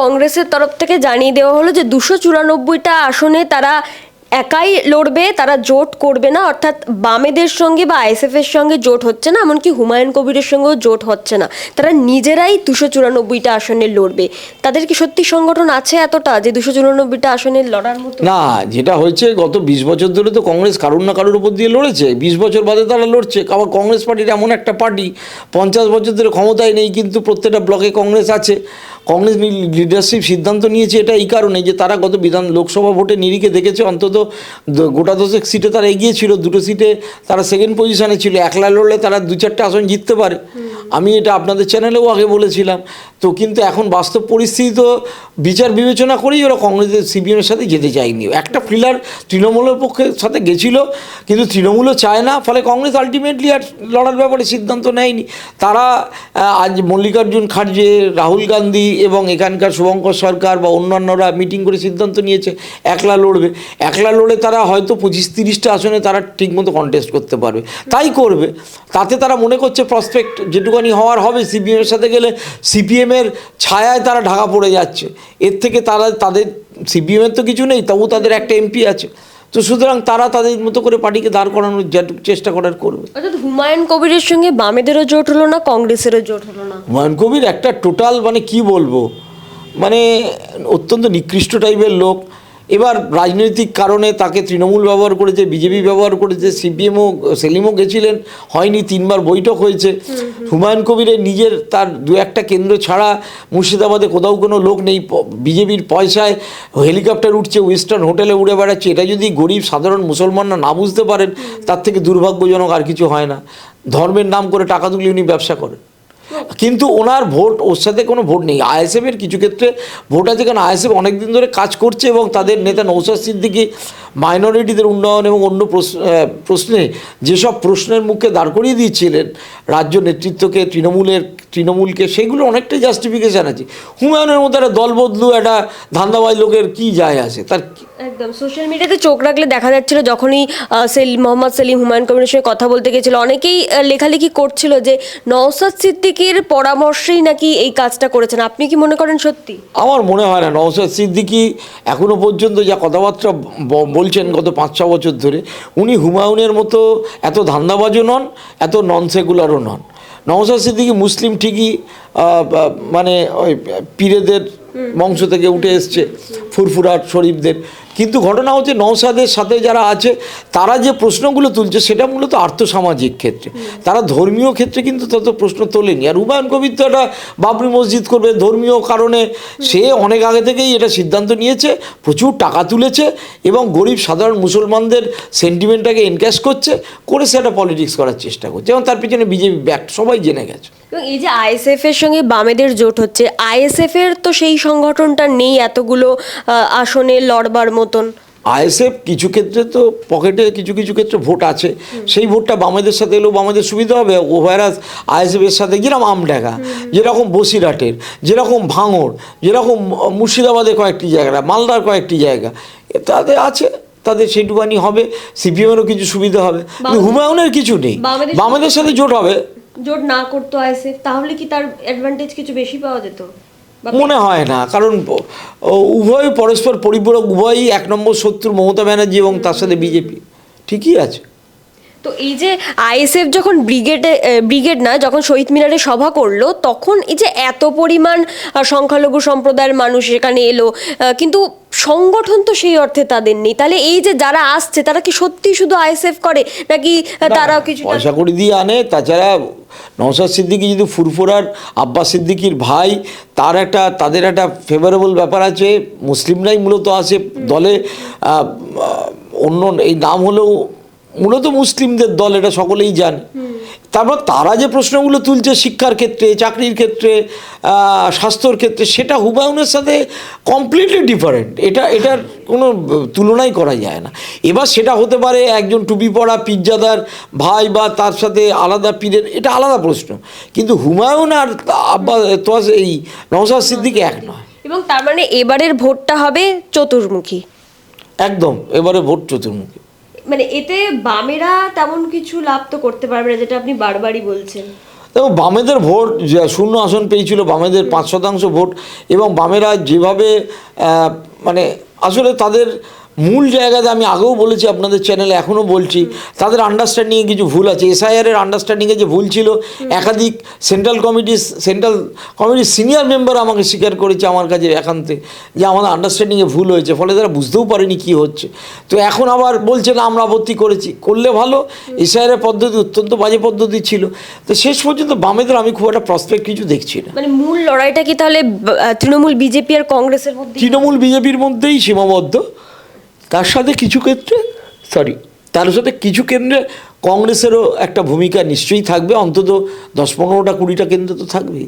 কংগ্রেসের তরফ থেকে জানিয়ে দেওয়া হলো যে 294টা আসনে তারা একাই লড়বে, তারা জোট করবে না, অর্থাৎ বামেদের সঙ্গে বা আইএসএফ এর সঙ্গে জোট হচ্ছে না, এমনকি হুমায়ুন কবিরের সঙ্গেও জোট হচ্ছে না, তারা নিজেরাই 294টা আসনে লড়বে। তাদের কি সত্যি সংগঠন আছে এতটা যে 294টা আসনে লড়ার মতো? না, যেটা হয়েছে গত 20 বছর ধরে তো কংগ্রেস কারুর না কারোর উপর দিয়ে লড়েছে, 20 বছর বাদে তারা লড়ছে। আবার কংগ্রেস পার্টির এমন একটা পার্টি 50 বছর ধরে ক্ষমতায় নেই, কিন্তু প্রত্যেকটা ব্লকে কংগ্রেস আছে। কংগ্রেস লিডারশিপ সিদ্ধান্ত নিয়েছে এটা এই কারণে যে তারা গত লোকসভা ভোটে নিরিখে দেখেছে অন্তত গোটা 10 সিটে তারা এগিয়ে ছিল, 2টো সিটে তারা সেকেন্ড পজিশনে ছিল, একলা লড়লে তারা 2-4টে আসন জিততে পারে। আমি এটা আপনাদের চ্যানেলেও আগে বলেছিলাম। তো কিন্তু এখন বাস্তব পরিস্থিতি তো বিচার বিবেচনা করেই ওরা কংগ্রেসের সিপিএমের সাথে যেতে চায়নি। একটা ফিলার তৃণমূলের পক্ষে সাথে গেছিল, কিন্তু তৃণমূলও চায় না, ফলে কংগ্রেস আলটিমেটলি আর লড়ার ব্যাপারে সিদ্ধান্ত নেয়নি। তারা আজ মল্লিকার্জুন খাড়গে, রাহুল গান্ধী এবং এখানকার শুভঙ্কর সরকার বা অন্যান্যরা মিটিং করে সিদ্ধান্ত নিয়েছে একলা লড়বে। একলা লড়ে তারা হয়তো 25-30টা আসনে তারা ঠিকমতো কন্টেস্ট করতে পারবে, তাই করবে। তাতে তারা মনে করছে প্রসপেক্ট যেটুকানি হওয়ার হবে, সিপিএমের সাথে গেলে সিপিএমের ছায়ায় তারা ঢাকা পড়ে যাচ্ছে। এর থেকে তাদের সিপিএমের তো কিছু নেই, তবু তাদের একটা এমপি আছে। তো সুতরাং তারা তাদের মতো করে পার্টিকে দাঁড় করানোর চেষ্টা করার করবে। অর্থাৎ হুমায়ুন কবিরের সঙ্গে বামেদেরও জোট হলো না, কংগ্রেসেরও জোট হলো না। হুমায়ুন কবির একটা টোটাল কি বলবো, অত্যন্ত নিকৃষ্ট টাইপের লোক। এবার রাজনৈতিক কারণে তাকে তৃণমূল ব্যবহার করেছে, বিজেপি ব্যবহার করেছে, সিপিএমও সেলিমও গেছিলেন, হয়নি, 3বার বৈঠক হয়েছে। হুমায়ুন কবিরের নিজের তার 2-1টা কেন্দ্র ছাড়া মুর্শিদাবাদে কোথাও কোনো লোক নেই। বিজেপির পয়সায় হেলিকপ্টার উঠছে, ওয়েস্টার্ন হোটেলে উড়ে বেড়াচ্ছে। এটা যদি গরিব সাধারণ মুসলমানরা না বুঝতে পারেন, তার থেকে দুর্ভাগ্যজনক আর কিছু হয় না। ধর্মের নাম করে টাকা তুলে উনি ব্যবসা করেন, কিন্তু ওনার ভোট, ওর সাথে কোনো ভোট নেই। আইএসএফের কিছু ক্ষেত্রে ভোট আছে, কারণ আইএসএফ অনেক দিন ধরে কাজ করছে এবং তাদের নেতা নওশাদ সিদ্দিকী মাইনরিটিদের উন্নয়ন এবং অন্য প্রশ্নে যেসব প্রশ্নের মুখে দাঁড় করিয়ে দিয়েছিলেন রাজ্য নেতৃত্বকে, তৃণমূলকে, সেগুলো অনেকটাই জাস্টিফিকেশান আছে। হুমায়ুনের মধ্যে একটা দল বদলু, একটা ধান্দাবাজ লোকের কি যায় আসে তার? একদম সোশ্যাল মিডিয়াতে চোখ রাখলে দেখা যাচ্ছিল, যখনই মোহাম্মদ সেলিম হুমায়ুন কবিরের সঙ্গে কথা বলতে গেছিল, অনেকেই লেখালেখি করছিল যে নওশাদ সিদ্দিকীর পরামর্শেই নাকি এই কাজটা করেছেন। আপনি কি মনে করেন সত্যি? আমার মনে হয় না। নওশাদ সিদ্দিকী এখনও পর্যন্ত যা কথাবার্তা বলছেন গত 5-6 বছর ধরে, উনি হুমায়ুনের মতো এত ধান্দাবাজও নন, এত নন সেকুলারও নন। নওশাদ সিদ্দিকী মুসলিম ঠিকই, ওই পীরেদের বংশ থেকে উঠে এসছে, ফুরফুরাট শরীফদের। কিন্তু ঘটনা হচ্ছে নওশাদের সাথে যারা আছে তারা যে প্রশ্নগুলো তুলছে সেটা মূলত আর্থসামাজিক ক্ষেত্রে, তারা ধর্মীয় ক্ষেত্রে কিন্তু তত প্রশ্ন তোলেনি। আর হুমায়ুন কবির তো একটা বাবরি মসজিদ করবে ধর্মীয় কারণে, সে অনেক আগে থেকেই এটা সিদ্ধান্ত নিয়েছে, প্রচুর টাকা তুলেছে এবং গরিব সাধারণ মুসলমানদের সেন্টিমেন্টটাকে এনক্যাশ করে সে একটা পলিটিক্স করার চেষ্টা করছে এবং তার পিছনে বিজেপি ব্যাক, সবাই জেনে গেছে। এবং এই যে আইএসএফ এর সঙ্গে বামেদের জোট হচ্ছে, আইএসএফ এর তো সেই সংগঠনটা নেই এতগুলো আসনে লড়বার মতন। আইএসএফ কিছু ক্ষেত্রে তো পকেটে কিছু ক্ষেত্রে ভোট আছে, সেই ভোটটা বামেদের সাথে এলেও বামেদের সুবিধা হবে। ওভারাস আইএসএফের সাথে যেরকম আমডাঙ্গা, যেরকম বসিরহাটের, যেরকম ভাঙড়, যেরকম মুর্শিদাবাদের কয়েকটি জায়গা, মালদার কয়েকটি জায়গা, তাদের আছে, তাদের সেইটুকানি হবে। সিপিএমেরও কিছু সুবিধা হবে, কিন্তু হুমায়ুনের কিছু নেই। বামেদের সাথে জোট হবে, জোট না করতো আইএসএফ, তাহলে কি তার অ্যাডভান্টেজ কিছু বেশি পাওয়া যেত? মনে হয় না, কারণ উভয় পরস্পর পরিপূরক, উভয়ই 1 নম্বর শত্রু মমতা ব্যানার্জি এবং তার সাথে বিজেপি, ঠিকই আছে। তো এই যে আইএসএফ যখন ব্রিগেড না, যখন শহীদ মিনারে সভা করলো, তখন এই যে এত পরিমাণ সংখ্যালঘু সম্প্রদায়ের মানুষ এখানে এলো, কিন্তু সংগঠন তো সেই অর্থে তাদের নেই। তাহলে এই যে যারা আসছে তারা কি সত্যি শুধু আইএসএফ করে, নাকি তারাও কিছু পয়সা করে দিয়ে আনে? তাছাড়া নওশাদ সিদ্দিকী যদি ফুরফুরার আব্বাস সিদ্দিকীর ভাই, তাদের একটা ফেভারেবল ব্যাপার আছে, মুসলিমরাই মূলত আসে দলে। অন্য এই নাম হলেও মূলত মুসলিমদের দল, এটা সকলেই জানে। তারপর তারা যে প্রশ্নগুলো তুলছে শিক্ষার ক্ষেত্রে, চাকরির ক্ষেত্রে, স্বাস্থ্যর ক্ষেত্রে, সেটা হুমায়ুনের সাথে কমপ্লিটলি ডিফারেন্ট। এটার কোনো তুলনাই করা যায় না। এবার সেটা হতে পারে একজন টুপি পরা পিজ্জাদার ভাই বা তার সাথে আলাদা পীরের, এটা আলাদা প্রশ্ন, কিন্তু হুমায়ুন আর এই নওশাদ সিদ্দিকী এক নয়। এবং তার মানে এবারের ভোটটা হবে চতুর্মুখী। একদম, এবারে ভোট চতুর্মুখী। মানে এতে বামেরা তেমন কিছু লাভ তো করতে পারবে না, যেটা আপনি বারবারই বলছেন। দেখো বামেদের ভোট শূন্য আসন পেয়েছিল, বামেদের 5% ভোট, এবং বামেরা যেভাবে মানে আসলে তাদের মূল জায়গাতে, আমি আগেও বলেছি আপনাদের চ্যানেলে, এখনও বলছি, তাদের আন্ডারস্ট্যান্ডিংয়ে কিছু ভুল আছে। এসআইআরের আন্ডারস্ট্যান্ডিংয়ে যে ভুল ছিল, একাধিক সেন্ট্রাল কমিটির সিনিয়র মেম্বার আমাকে স্বীকার করেছে আমার কাছে একান্তে, যে আমাদের আন্ডারস্ট্যান্ডিংয়ে ভুল হয়েছে, ফলে তারা বুঝতেও পারেনি কী হচ্ছে। তো এখন আবার বলছে না আমরা আপত্তি করেছি, করলে ভালো। এসআইআরের পদ্ধতি অত্যন্ত বাজে পদ্ধতি ছিল। তো শেষ পর্যন্ত বামেদের আমি খুব একটা প্রসপেক্ট কিছু দেখছি না। মানে মূল লড়াইটা কি তাহলে তৃণমূল, বিজেপি আর কংগ্রেসের মধ্যে? তৃণমূল বিজেপির মধ্যেই সীমাবদ্ধ। তার সাথে কিছু ক্ষেত্রে কংগ্রেসেরও একটা ভূমিকা নিশ্চয়ই থাকবে, অন্তত 10-15টা 20টা কেন্দ্র তো থাকবেই।